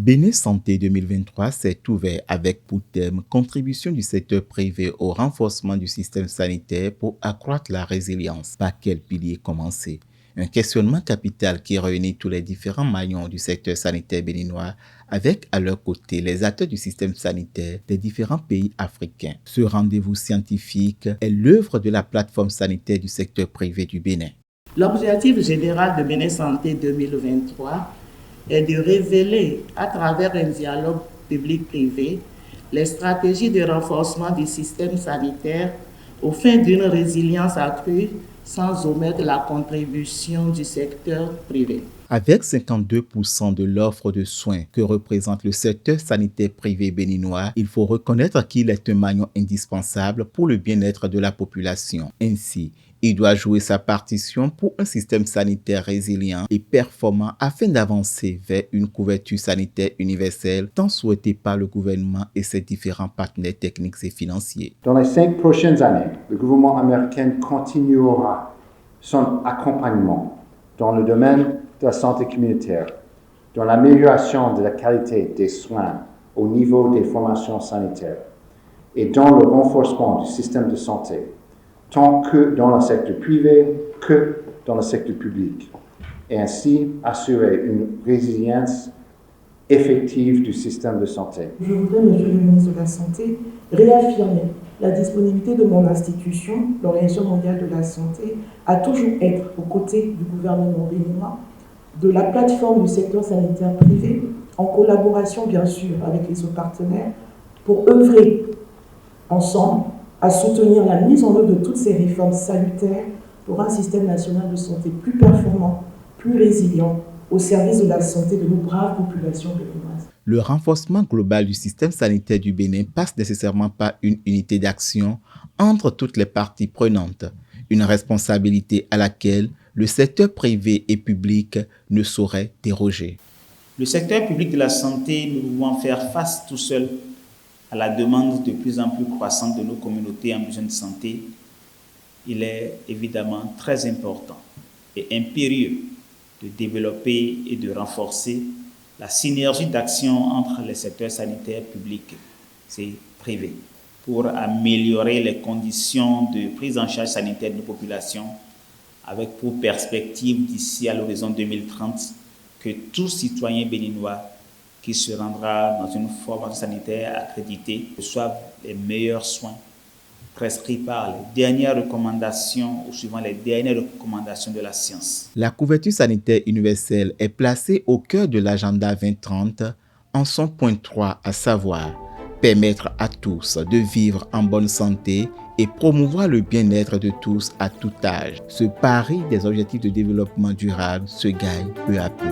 Bénin Santé 2023 s'est ouvert avec pour thème contribution du secteur privé au renforcement du système sanitaire pour accroître la résilience. Par quel pilier commencer? Un questionnement capital qui réunit tous les différents maillons du secteur sanitaire béninois avec à leur côté les acteurs du système sanitaire des différents pays africains. Ce rendez-vous scientifique est l'œuvre de la plateforme sanitaire du secteur privé du Bénin. L'objectif général de Bénin Santé 2023 est de révéler à travers un dialogue public-privé les stratégies de renforcement du système sanitaire au fin d'une résilience accrue sans omettre la contribution du secteur privé. Avec 52% de l'offre de soins que représente le secteur sanitaire privé béninois, il faut reconnaître qu'il est un maillon indispensable pour le bien-être de la population. Ainsi, il doit jouer sa partition pour un système sanitaire résilient et performant afin d'avancer vers une couverture sanitaire universelle tant souhaitée par le gouvernement et ses différents partenaires techniques et financiers. Dans les 5 prochaines années, le gouvernement américain continuera son accompagnement dans le domaine de la santé communautaire, dans l'amélioration de la qualité des soins au niveau des formations sanitaires et dans le renforcement du système de santé, tant que dans le secteur privé que dans le secteur public, et ainsi assurer une résilience effective du système de santé. Je voudrais, Monsieur le ministre de la Santé, réaffirmer la disponibilité de mon institution, l'Organisation mondiale de la santé, à toujours être aux côtés du gouvernement béninois, de la plateforme du secteur sanitaire privé, en collaboration bien sûr avec les autres partenaires, pour œuvrer ensemble à soutenir la mise en œuvre de toutes ces réformes salutaires pour un système national de santé plus performant, plus résilient, au service de la santé de nos braves populations béninoises. Le renforcement global du système sanitaire du Bénin passe nécessairement par une unité d'action entre toutes les parties prenantes, une responsabilité à laquelle le secteur privé et public ne saurait déroger. Le secteur public de la santé, nous pouvons faire face tout seul à la demande de plus en plus croissante de nos communautés en besoin de santé. Il est évidemment très important et impérieux de développer et de renforcer la synergie d'action entre les secteurs sanitaires publics et privés pour améliorer les conditions de prise en charge sanitaire de nos populations avec pour perspective d'ici à l'horizon 2030 que tout citoyen béninois qui se rendra dans une formation sanitaire accréditée reçoive les meilleurs soins prescrits par les dernières recommandations ou suivant les dernières recommandations de la science. La couverture sanitaire universelle est placée au cœur de l'agenda 2030 en son point 3, à savoir permettre à tous de vivre en bonne santé et promouvoir le bien-être de tous à tout âge. Ce pari des objectifs de développement durable se gagne peu à peu.